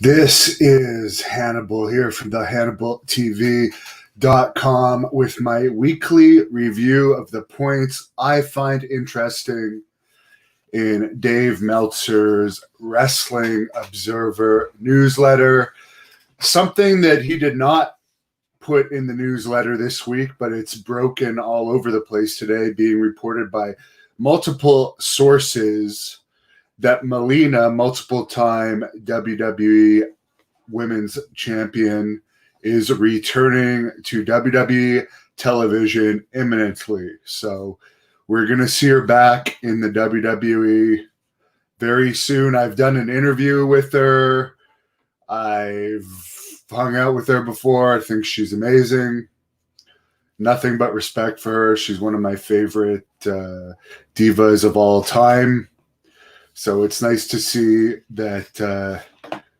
This is Hannibal here from the HannibalTV.com with my weekly review of the points I find interesting in Dave Meltzer's Wrestling Observer newsletter. Something that he did not put in the newsletter this week, but it's broken all over the place today, being reported by multiple sources that Melina, multiple-time WWE Women's Champion, is returning to WWE television imminently. So we're going to see her back in the WWE very soon. I've done an interview with her. I've hung out with her before. I think she's amazing. Nothing but respect for her. She's one of my favorite divas of all time. So it's nice to see that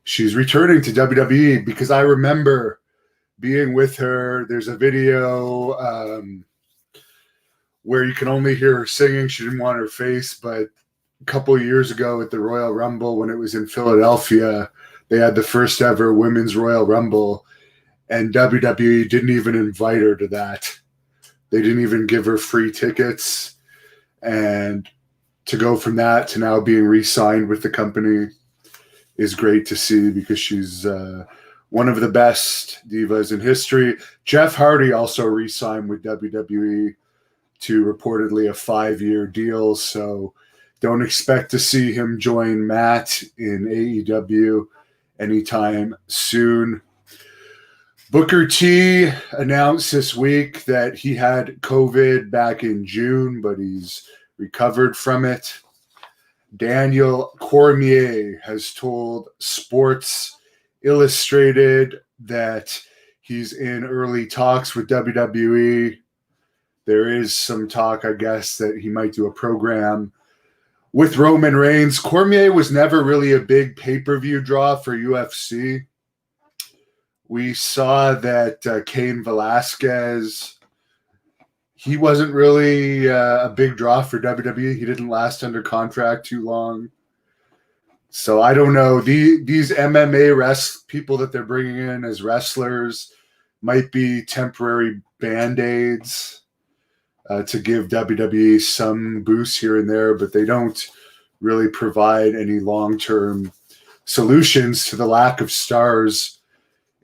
she's returning to WWE, because I remember being with her. There's a video where you can only hear her singing. She didn't want her face, but a couple of years ago at the Royal Rumble, when it was in Philadelphia, they had the first ever Women's Royal Rumble, and WWE didn't even invite her to that. They didn't even give her free tickets. And to go from that to now being re-signed with the company is great to see, because she's one of the best divas in history. Jeff Hardy also re-signed with WWE to reportedly a 5-year deal, so don't expect to see him join Matt in AEW anytime soon. Booker T announced this week that he had COVID back in June, but he's recovered from it. Daniel Cormier has told Sports Illustrated that he's in early talks with WWE. There is some talk, I guess, that he might do a program with Roman Reigns. Cormier was never really a big pay-per-view draw for UFC. We saw that Cain Velasquez, he wasn't really a big draw for WWE. He didn't last under contract too long. So I don't know. These MMA people that they're bringing in as wrestlers might be temporary Band-Aids to give WWE some boost here and there, but they don't really provide any long-term solutions to the lack of stars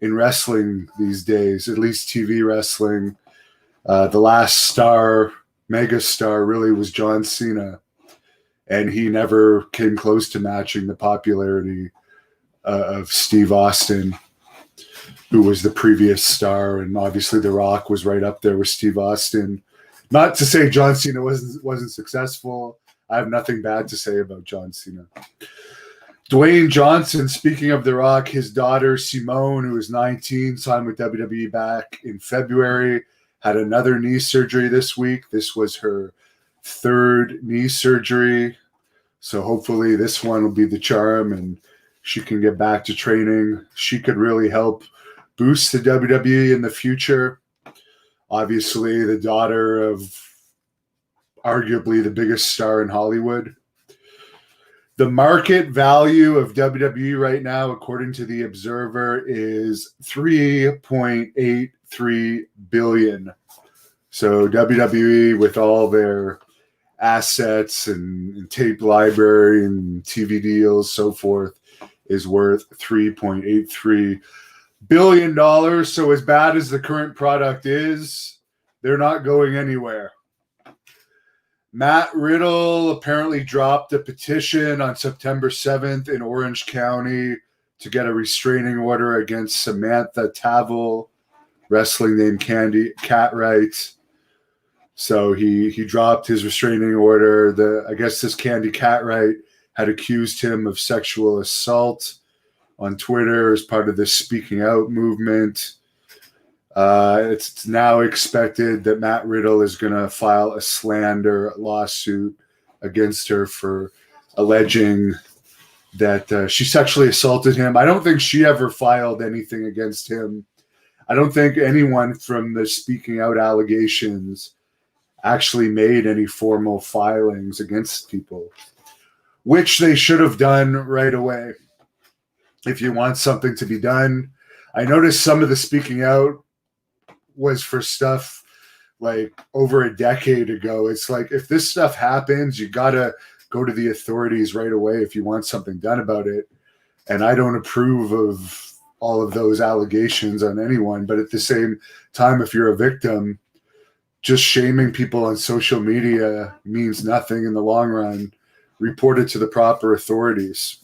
in wrestling these days, at least TV wrestling. The last star, mega star, really was John Cena, and he never came close to matching the popularity of Steve Austin, who was the previous star, and obviously The Rock was right up there with Steve Austin. Not to say John Cena wasn't successful. I have nothing bad to say about John Cena. Dwayne Johnson, speaking of The Rock, his daughter Simone, who is 19, signed with WWE back in February, had another knee surgery this week. This was her third knee surgery. So hopefully this one will be the charm and she can get back to training. She could really help boost the WWE in the future. Obviously, the daughter of arguably the biggest star in Hollywood. The market value of WWE right now, according to the Observer, is $3.83 billion. So WWE, with all their assets and tape library and TV deals, so forth, is worth $3.83 billion. So as bad as the current product is, they're not going anywhere. Matt Riddle apparently dropped a petition on September 7th in Orange County to get a restraining order against Samantha Tavel, wrestling name Candy Cartwright. So he dropped his restraining order. I guess this Candy Cartwright had accused him of sexual assault on Twitter as part of the Speaking Out movement. It's now expected that Matt Riddle is going to file a slander lawsuit against her for alleging that she sexually assaulted him. I don't think she ever filed anything against him. I don't think anyone from the Speaking Out allegations actually made any formal filings against people, which they should have done right away. If you want something to be done, I noticed some of the speaking out was for stuff like over a decade ago. It's like, if this stuff happens, you got to go to the authorities right away if you want something done about it. And I don't approve of all of those allegations on anyone. But at the same time, if you're a victim, just shaming people on social media means nothing in the long run. Report it to the proper authorities.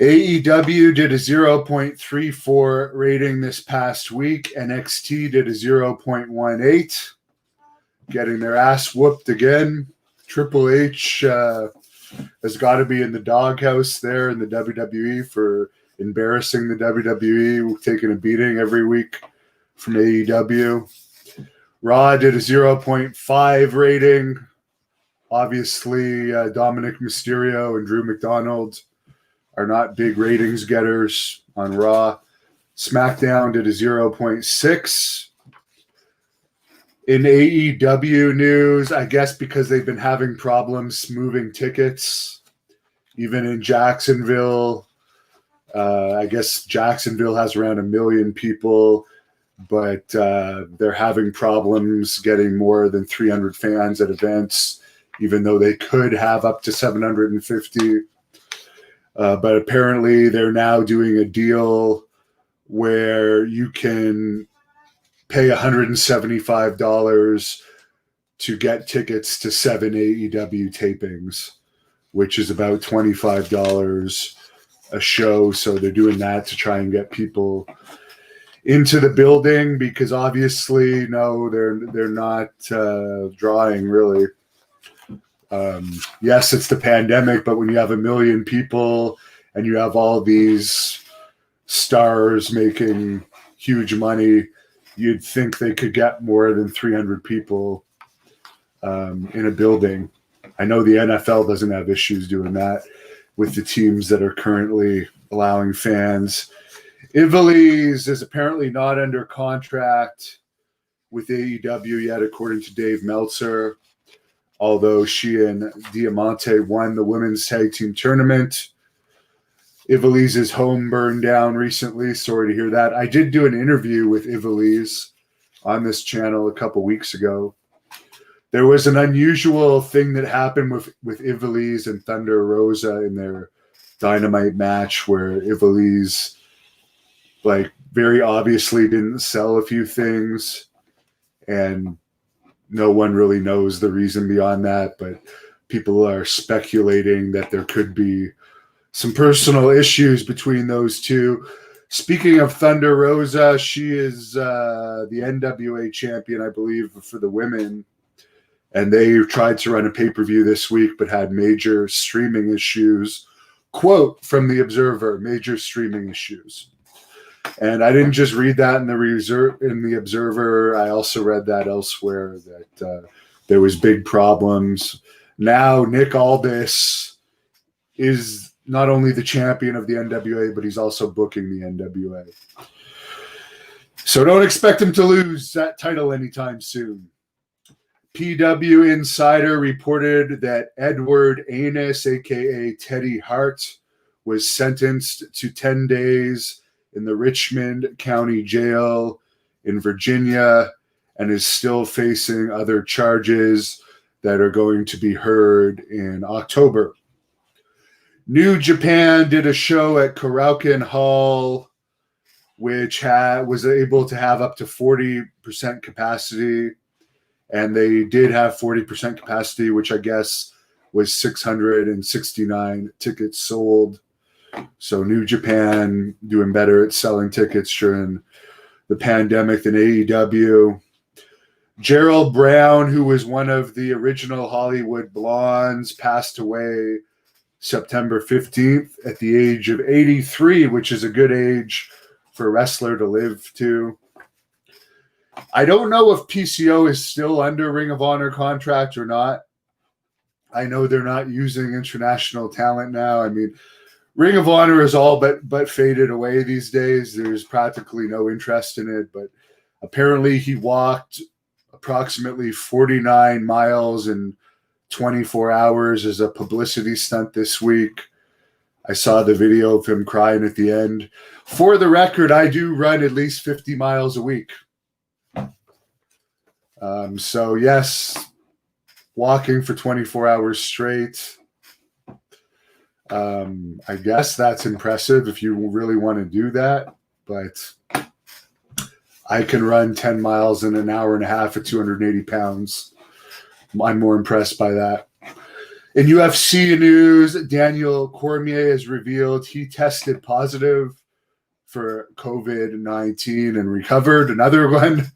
AEW did a 0.34 rating this past week. NXT did a 0.18, getting their ass whooped again. Triple H has got to be in the doghouse there in the WWE for embarrassing the WWE, taking a beating every week from AEW. Raw did a 0.5 rating. Obviously, Dominic Mysterio and Drew McDonald are not big ratings getters on Raw. SmackDown did a 0.6. In AEW news, I guess because they've been having problems moving tickets, even in Jacksonville. I guess Jacksonville has around 1 million people, but they're having problems getting more than 300 fans at events, even though they could have up to 750. But apparently they're now doing a deal where you can pay $175 to get tickets to 7 AEW tapings, which is about $25 a show. So they're doing that to try and get people into the building, because obviously, no, they're not drawing really. Yes, it's the pandemic, but when you have 1 million people and you have all these stars making huge money, you'd think they could get more than 300 people in a building. I know the NFL doesn't have issues doing that with the teams that are currently allowing fans. Ivelisse is apparently not under contract with AEW yet, according to Dave Meltzer, although she and Diamante won the women's tag team tournament. Ivelisse's home burned down recently. Sorry to hear that. I did do an interview with Ivelisse on this channel a couple weeks ago. There was an unusual thing that happened with Ivelisse and Thunder Rosa in their Dynamite match, where Ivelisse, like, very obviously didn't sell a few things, and no one really knows the reason beyond that, but people are speculating that there could be some personal issues between those two. Speaking of Thunder Rosa, she is the NWA champion, I believe, for the women. And they tried to run a pay-per-view this week, but had major streaming issues. Quote from The Observer, major streaming issues. And I didn't just read that in the Observer. I also read that elsewhere, that there was big problems. Now Nick Aldis is not only the champion of the NWA, but he's also booking the NWA. So don't expect him to lose that title anytime soon. PW Insider reported that Edward Anus, a.k.a. Teddy Hart, was sentenced to 10 days in the Richmond County Jail in Virginia and is still facing other charges that are going to be heard in October. New Japan did a show at Korakuen Hall, which was able to have up to 40% capacity. And they did have 40% capacity, which I guess was 669 tickets sold. So New Japan doing better at selling tickets during the pandemic than AEW. Gerald Brown, who was one of the original Hollywood Blondes, passed away September 15th at the age of 83, which is a good age for a wrestler to live to. I don't know if PCO is still under Ring of Honor contract or not. I know they're not using international talent now. I mean, Ring of Honor is all but faded away these days. There's practically no interest in it, but apparently he walked a approximately 49 miles in 24 hours as a publicity stunt this week. I saw the video of him crying at the end. For the record, I do run at least 50 miles a week. So yes, walking for 24 hours straight. I guess that's impressive if you really want to do that, but I can run 10 miles in an hour and a half at 280 pounds. I'm more impressed by that. In UFC news, Daniel Cormier has revealed he tested positive for COVID-19 and recovered. Another one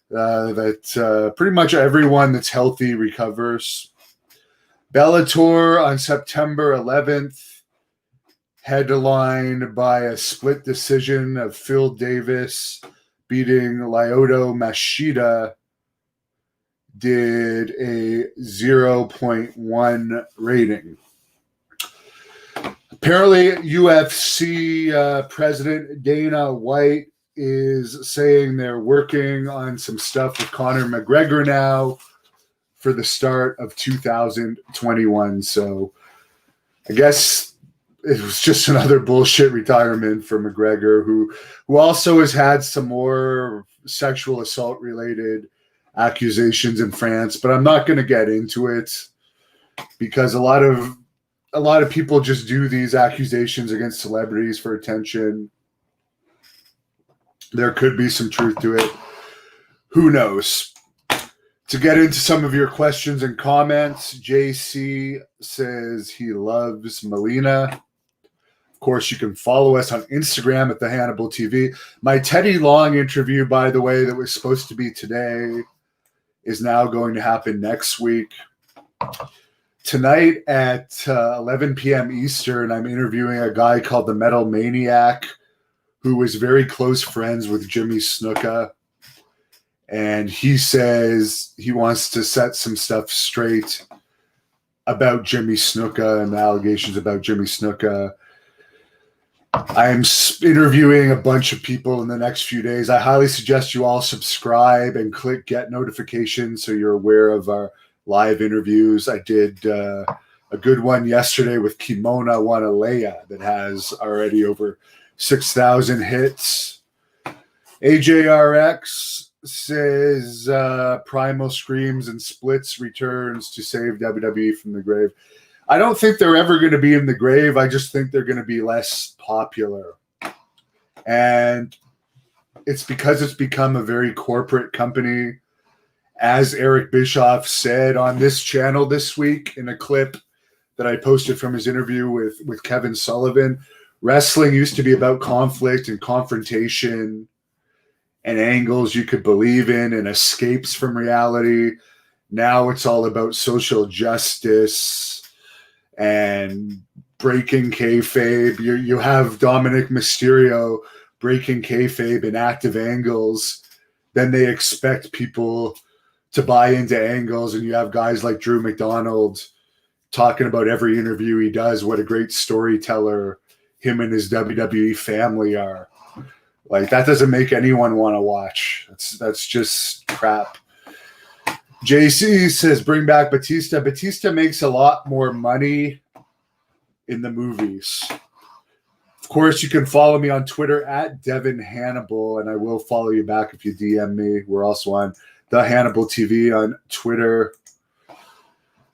that pretty much everyone that's healthy recovers. Bellator on September 11th, headlined by a split decision of Phil Davis beating Lyoto Machida, did a 0.1 rating. Apparently, UFC President Dana White is saying they're working on some stuff with Conor McGregor now for the start of 2021. So I guess it was just another bullshit retirement for McGregor, who also has had some more sexual assault related accusations in France, but I'm not going to get into it because a lot of people just do these accusations against celebrities for attention. There could be some truth to it. Who knows? To get into some of your questions and comments, JC says he loves Melina. Of course, you can follow us on Instagram at the Hannibal TV. My Teddy Long interview, by the way, that was supposed to be today, is now going to happen next week. Tonight at 11 p.m. Eastern, I'm interviewing a guy called the Metal Maniac, who was very close friends with Jimmy Snuka. And he says he wants to set some stuff straight about Jimmy Snuka and the allegations about Jimmy Snuka. I'm interviewing a bunch of people in the next few days. I highly suggest you all subscribe and click get notifications so you're aware of our live interviews. I did a good one yesterday with Kimona Wanalea that has already over 6,000 hits. AJRX says Primal Screams and Splits returns to save WWE from the grave. I don't think they're ever going to be in the grave. I just think they're going to be less popular. And it's because it's become a very corporate company. As Eric Bischoff said on this channel this week in a clip that I posted from his interview with Kevin Sullivan, wrestling used to be about conflict and confrontation and angles you could believe in and escapes from reality. Now it's all about social justice and breaking kayfabe. You have Dominic Mysterio breaking kayfabe in active angles. Then they expect people to buy into angles, and you have guys like Drew McDonald talking about every interview he does, what a great storyteller him and his WWE family are. Like, that doesn't make anyone want to watch. That's just crap. JC says, bring back Batista. Batista makes a lot more money in the movies. Of course, you can follow me on Twitter at Devon Hannibal, and I will follow you back if you DM me. We're also on the Hannibal TV on Twitter.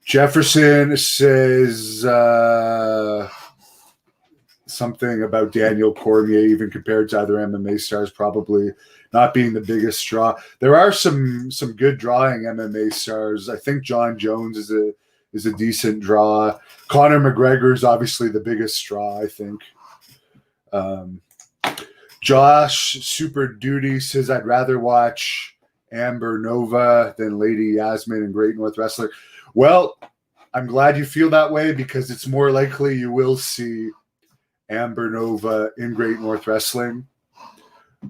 Jefferson says something about Daniel Cormier, even compared to other MMA stars, probably not being the biggest draw. There are some good drawing MMA stars. I think John Jones is a decent draw. Conor McGregor is obviously the biggest draw, I think. Josh Super Duty says, I'd rather watch Amber Nova than Lady Yasmin in Great North Wrestling. Well, I'm glad you feel that way, because it's more likely you will see Amber Nova in Great North Wrestling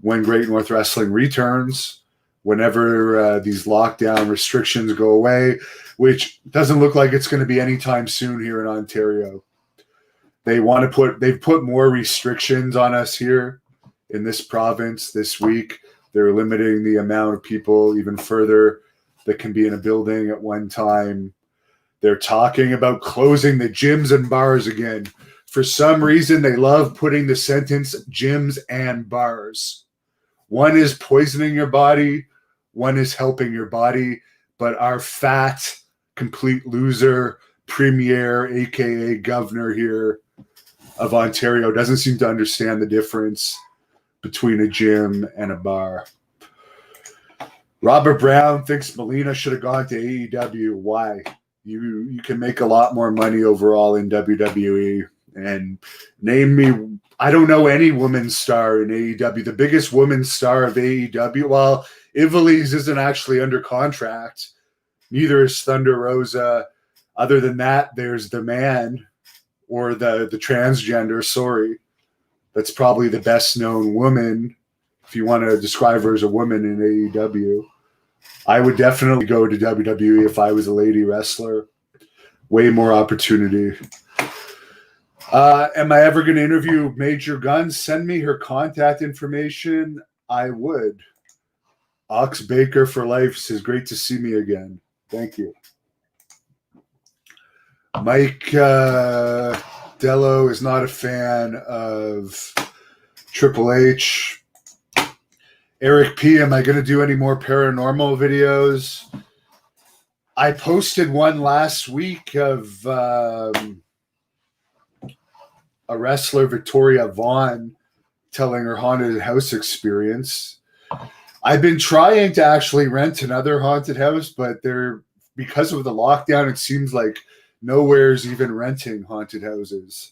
when Great North Wrestling returns, whenever these lockdown restrictions go away, which doesn't look like it's going to be anytime soon here in Ontario. They've put more restrictions on us here in this province this week. They're limiting the amount of people even further that can be in a building at one time. They're talking about closing the gyms and bars again. For some reason, they love putting the sentence gyms and bars. One is poisoning your body, one is helping your body, but our fat, complete loser, premier, aka governor here of Ontario doesn't seem to understand the difference between a gym and a bar. Robert Brown thinks Melina should have gone to AEW. Why? You can make a lot more money overall in WWE. And name me, I don't know any women's star in AEW. The biggest women's star of AEW, well, Ivelisse isn't actually under contract. Neither is Thunder Rosa. Other than that, there's the man or the transgender, sorry. That's probably the best known woman, if you want to describe her as a woman in AEW. I would definitely go to WWE if I was a lady wrestler. Way more opportunity. Am I ever going to interview Major Guns? Send me her contact information. I would. Ox Baker for life says, great to see me again. Thank you. Mike Dello is not a fan of Triple H. Eric P., am I going to do any more paranormal videos? I posted one last week of a wrestler, Victoria Vaughn, telling her haunted house experience. I've been trying to actually rent another haunted house, but because of the lockdown, it seems like nowhere's even renting haunted houses.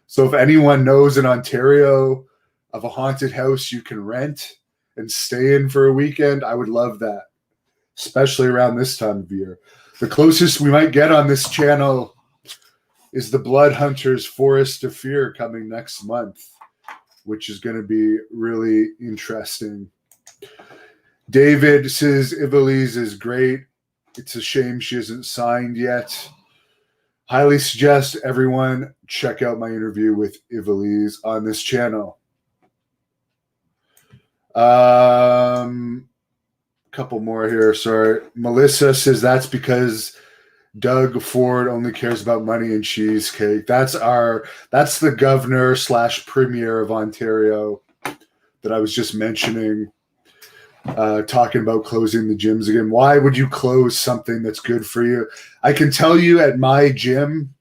So if anyone knows in Ontario of a haunted house you can rent and stay in for a weekend, I would love that, especially around this time of year. The closest we might get on this channel is the Blood Hunters Forest of Fear coming next month, which is going to be really interesting. David says Ivelisse is great. It's a shame she isn't signed yet. Highly suggest everyone check out my interview with Ivelisse on this channel. Couple more here. Sorry. Melissa says that's because Doug Ford only cares about money and cheesecake. That's the governor / premier of Ontario that I was just mentioning, talking about closing the gyms again. Why would you close something that's good for you? I can tell you at my gym,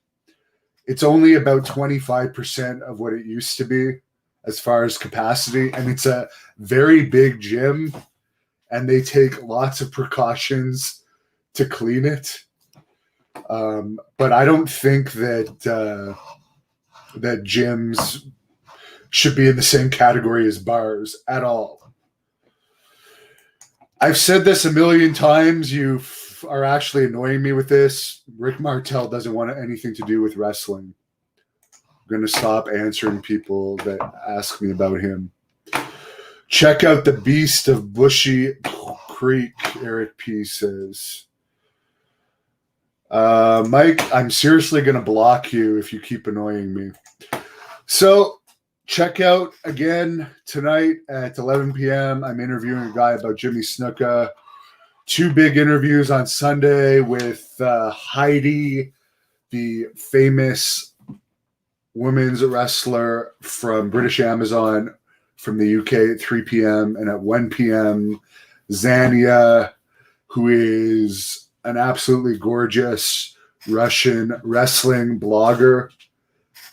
it's only about 25% of what it used to be as far as capacity. And it's a very big gym, and they take lots of precautions to clean it. But I don't think that that gyms should be in the same category as bars at all. I've said this a million times. You are actually annoying me with this. Rick Martel doesn't want anything to do with wrestling. I'm going to stop answering people that ask me about him. Check out the Beast of Bushy Creek, Eric P. says. Mike, I'm seriously going to block you if you keep annoying me. So check out again tonight at 11 p.m. I'm interviewing a guy about Jimmy Snuka. 2 big interviews on Sunday with Heidi, the famous women's wrestler from British Amazon from the UK at 3 p.m. And at 1 p.m., Zania, who is an absolutely gorgeous Russian wrestling blogger.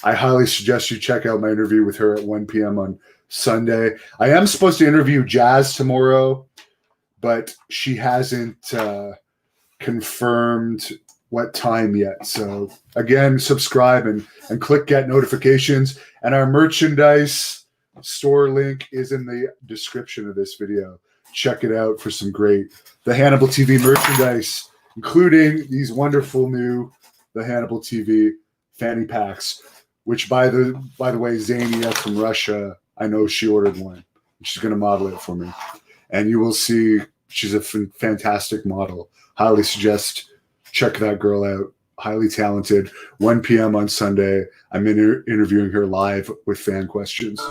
I highly suggest you check out my interview with her at 1 p.m. on Sunday. I am supposed to interview Jazz tomorrow, but she hasn't confirmed what time yet. So again, subscribe and click get notifications. And our merchandise store link is in the description of this video. Check it out for some great The Hannibal TV merchandise, including these wonderful new The Hannibal TV fanny packs, which by the way, Zania from Russia, I know she ordered one. She's going to model it for me. And you will see she's a fantastic model. Highly suggest check that girl out. Highly talented. 1 p.m. on Sunday. I'm interviewing her live with fan questions.